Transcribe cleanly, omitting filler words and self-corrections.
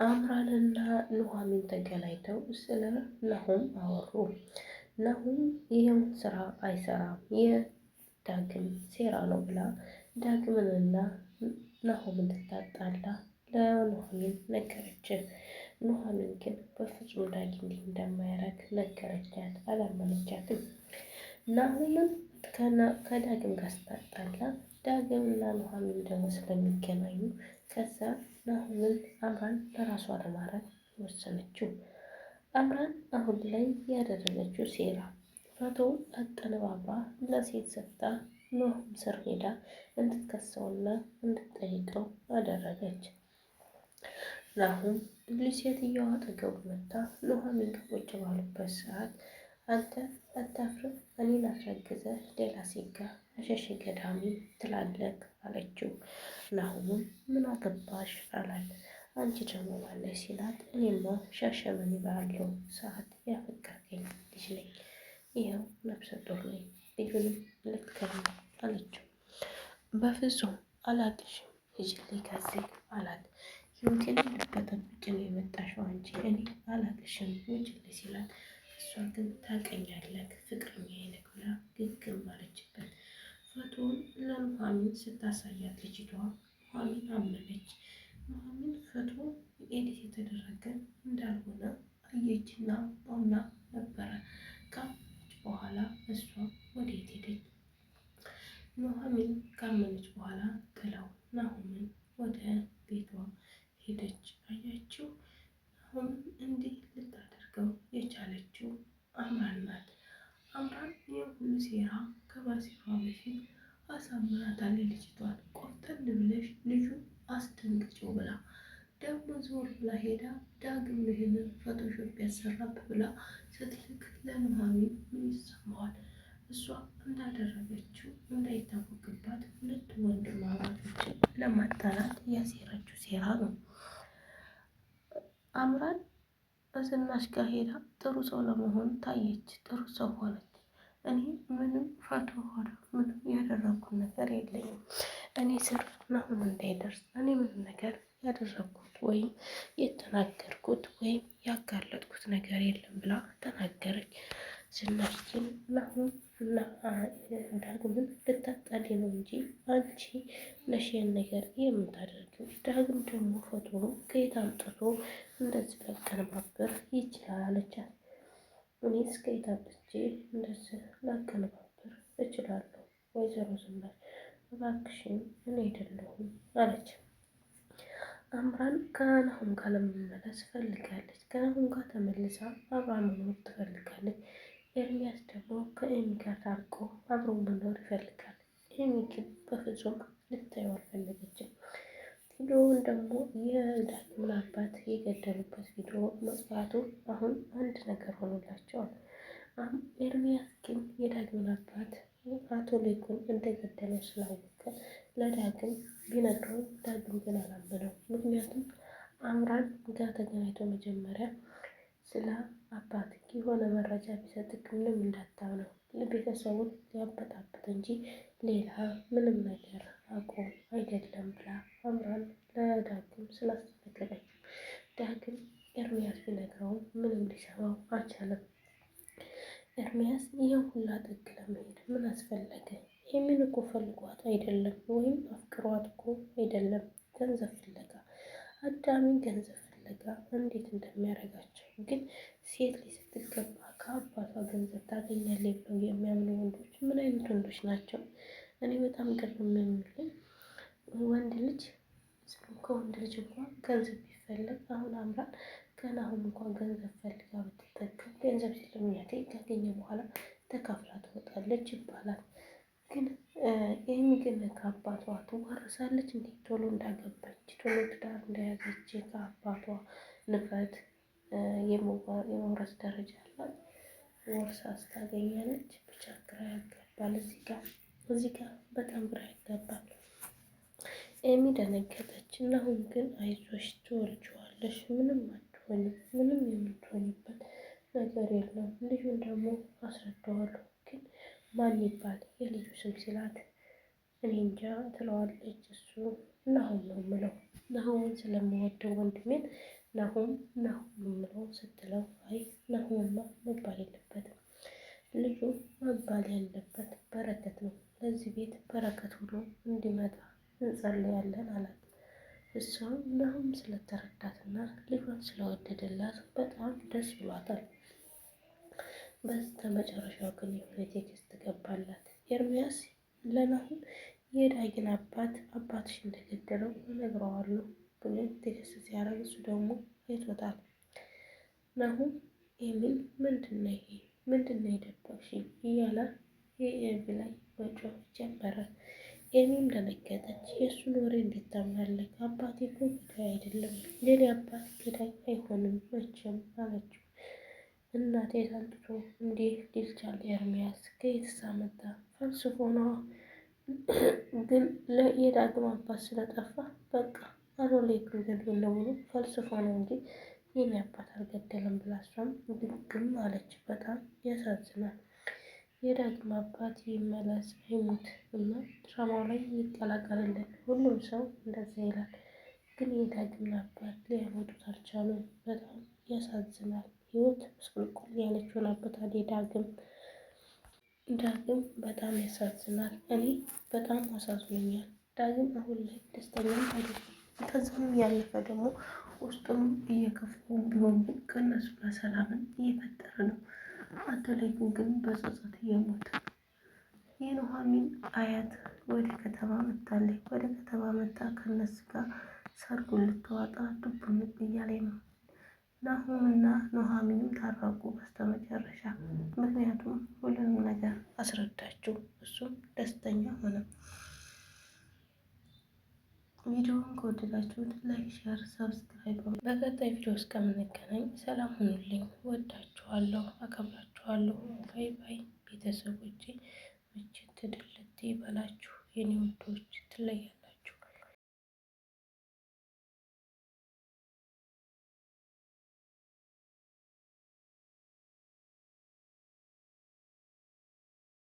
አምራንና ኑሐሚን ተገናኝተው ስለ ናሆም አወሩ። ናሆም የሞት ስራ አይሰራም የዳግም ሴራ ነው ብላ ዳግምንና ናሆም እንድታጣላ ለኑሐሚን ነገረች። ኑሐሚን ግን በፍጹም ዳጊ እንዲህ እንደማያረግ ነገረቻት፣ አላመነቻትም። ናሆምን ከዳግም ጋር ስታጣላ ዳግምና ኑሐሚን ደግሞ ስለሚገናኙ ከዛ ናሆምን አምራን ለራሷ ለማድረግ ወሰነችው። አምራን አሁን ላይ ያደረገችው ሴራ ፎቶውን አቀነባብራ ለሴት ሰጥታ ናሆም ስር ሄዳ እንድትከሰውና እንድትጠይቀው አደረገች። ናሆም ሴትየዋ አጠገቡ መታ ኑሐሚን ከቁጭ ባሉበት ሰዓት አንተ አታፍርም? እኔን አስረግዘህ ሌላ ሴት ጋር አሸሼ ገዳሚ ትላለህ አለችው። ናሆምም ምን አገባሽ አላት። አንቺ ደግሞ ማነሽ ሲላት እኔማ ሻሸመኔ ባለው ሰዓት ያፈቀርከኝ ልጅ ነኝ፣ ይኸው ነፍሰ ጡር ነኝ፣ ልጁንም ልትከልኝ አለችው። በፍጹም አላቅሽም ሂጂልኝ ከዚህ አላት። ህይወቴን ልትበጠብጪ ነው የመጣሽው አንቺ፣ እኔ አላቅሽም ሂጂልኝ ሲላት እሷ ግን ታውቀኛለህ ፍቅረኛዬ ነህ ብላ ግግም አለችበት። ፎቶውን ለኑሐሚን ስታሳያት ልጅቷ ኑሐሚን አመነች። ኑሐሚን ፎቶ ኤዲት የተደረገ እንዳልሆነ አየችና አምና ነበረ። ካመነች በኋላ እሷ ወዴት ሄደች? ኑሐሚን ካመነች በኋላ ጥላው ናሆምን ወደ ቤቷ ሄደች። አያችው፣ ናሆምን እንዲህ ልታደርገው የቻለችው አምራን ናት። አምራን የሁሉ ሴራ ከማሴሯ በፊት አሳምናታለች። ልጅቷን ቆፍጠን ብለሽ ልጁን አስደንግጪው ብላ ደግሞ ዞር ብላ ሄዳ ዳግም ይህንን ፎቶሾፕ ያሰራብ ብላ ስትልክ ለኑሐሚን ምን ይሰማዋል? እሷ እንዳደረገችው እንዳይታወቅባት ሁለት ወንድማማቾችን ለማጣላት ያሴረችው ሴራ ነው። አምራን በዝናሽ ጋር ሄዳ ጥሩ ሰው ለመሆን ታየች፣ ጥሩ ሰው ሆነች። እኔ ምንም ፎቶ ሆነ ምንም ያደረኩት ነገር የለኝም፣ እኔ ስር ናሆም እንዳይደርስ እኔ ምንም ነገር ያደረኩት ወይም የተናገርኩት ወይም ያጋለጥኩት ነገር የለም ብላ ተናገረች። ዝናሽ ግን ናሆም እና ዳግምን ልታጣሊ ነው እንጂ አንቺ ነሽ ይሄን ነገር የምታደርጊው። ዳግም ደግሞ ፎቶውን ከየት አምጥቶ እንደዚህ ላቀነባበር ይችላል አለቻት። እኔስ ከየት አምጥቼ እንደዚህ ላቀነባበር እችላለሁ? ወይዘሮ ዝናሽ እባክሽን እኔ አይደለሁም አለች። አምራን ከናሆም ጋር ለመመለስ ፈልጋለች። ከናሆም ጋር ተመልሳ አብራ መኖር ትፈልጋለች። ኤርሚያስ ደግሞ ከኤሚ ጋር ታርቆ አብሮ መኖር ይፈልጋል። ኤሚ ግን በፍጹም ልታየው አልፈለገችም። ቪዲዮውን ደግሞ የዳግምን አባት የገደሉበት ቪዲዮ መጥፋቱ አሁን አንድ ነገር ሆኖላቸዋል። ኤርሚያስ ግን የዳግምን አባት አቶ ሌኩን እንደገደለው ስላወቀ ለዳግም ቢነግረው ዳግም ግን አላመነው። ምክንያቱም አምራን ጋር ተገናኝቶ መጀመሪያ ስለ አባት የሆነ መረጃ ቢሰጥክ ምንም እንዳታምነው ቤተሰቡን ሊያበጣብጥ እንጂ ሌላ ምንም ነገር አቆም አይደለም ብላ አምራን ለዳግም ስላስጠነቀቀችው ዳግም ኤርሚያስ ቢነግረው ምንም ሊሰማው አልቻለም። ኤርሚያስ ይህን ሁላ ጥግ ለመሄድ ምን አስፈለገ? ኤሚን እኮ ፈልጓት አይደለም ወይም አፍቅሯት እኮ አይደለም፣ ገንዘብ ፍለጋ። አዳሚ ገንዘብ ፍለጋ እንዴት እንደሚያደርጋቸው ግን ሴት ልጅ ስትገባ ከአባቷ ገንዘብ ታገኛለች ብለው የሚያምኑ ወንዶች ምን አይነት ወንዶች ናቸው? እኔ በጣም ግርም የሚለኝ ወንድ ልጅ ከወንድ ልጅ እንኳን ገንዘብ ቢፈለግ አሁን አምራን ከናሆም እንኳን ገንዘብ ፈልጋ ብትጠቀም ገንዘብ ስለሚያገኝ ካገኘ በኋላ ተካፍላ ትወጣለች ይባላል። ግን ይህም ግን ከአባቷ ትዋረሳለች እንዴ? ቶሎ እንዳገባች ቶሎ ትዳር እንደያዘች ከአባቷ ንብረት የመውረስ ደረጃ አላት ወርሳ ስታገኛለች። ብቻ ግራ ያጋባል። እዚህ ጋር በጣም ግራ ያጋባል። ኤሚ ደነገጠች። ናሆም ግን አይዞሽ ትወልጂዋለሽ፣ ምንም አትሆኝም፣ ምንም የምትሆኝበት ነገር የለም። ልጁን ደግሞ አስረዳዋለሁ፣ ግን ማን ይባል የልጁ ስም ሲላት እኔ እንጃ ትለዋለች። እሱ ናሆም ነው የምለው፣ ናሆምን ስለምወደው ወንድሜን ናሁም ናሁም የምለው ስትለው አይ ናሁምማ መባል የለበትም ልጁ መባል ያለበት በረከት ነው። ለዚህ ቤት በረከት ሆኖ እንዲመጣ እንጸልያለን አላት። እሷም ናሁም ስለተረዳትና ልጇን ስለወደደላት በጣም ደስ ብሏታል። በስተመጨረሻው ግን የሆነ ቴክስት ገባላት። ኤርሚያስ ለናሁም የዳጊን አባትሽ እንደገደለው እነግረዋለሁ ብሎ ቴክስት ሲያደርግ እሱ ደግሞ አይቶታል። ናሁም ኤሚን ምንድነው ይሄ ምንድነው የደበቅሽኝ እያለ የኤቢ ላይ መጮህ ጀመረ። ኤሚም ደነገጠች። የእሱን ወሬ እንዴት ታምናለህ? አባቴ እኮ ገዳይ አይደለም፣ የኔ አባት ገዳይ አይሆንም መቼም አለችው። እናቴ ታንጥቶ እንዲህ ሊልቻል ኤርሚያስ ከየትስ አመጣ? ፈልስፎ ነዋ። ግን የዳግም አባት ስለጠፋ በቃ አሮሌቱን ገድሎ ነው ብሎ ፈልስፎ ነው እንጂ የኔ አባት አልገደለም ብላ እሷም ግግም አለች። በጣም ያሳዝናል። የዳግም አባት ይመለስ አይሙት እና ድራማው ላይ ይቀላቀልልን። ሁሉም ሰው እንደዛ ይላል፣ ግን የዳግም አባት ሊያመጡት አልቻሉም። በጣም ያሳዝናል። ህይወት ምስቁልቁል ያለች ሆናበታል። ዳግም በጣም ያሳዝናል። እኔ በጣም አሳዝኖኛል። ዳግም አሁን ላይ ደስተኛ አይደለም። ከዚህም ያለፈ ደግሞ ውስጡም እየከፉ ቢሆን ከእነሱ ጋር ሰላምን እየፈጠረ ነው። አተለይኩ ግን በጸጸት እየሞተ የኑሐሚን አያት ወደ ከተማ መጥታለች። ወደ ከተማ መጣ ከእነሱ ጋር ሰርጉን ልትዋጣ ዱብ እያለ ነው። ናሁምና ኑሐሚንም ታረቁ በስተመጨረሻ። ምክንያቱም ሁሉንም ነገር አስረዳችው፣ እሱም ደስተኛ ሆነ። ቪዲዮውን ከወደዳችሁት ላይክ፣ ሼር፣ ሰብስክራይብ። በቀጣይ ቪዲዮ እስከምንገናኝ ሰላም ሁኑልኝ። ወዳችኋለሁ፣ አከብራችኋለሁ። ባይ ባይ ቤተሰቦቼ። ምችት ድልት ይበላችሁ የኔ ውዶች፣ ትለያላችሁ።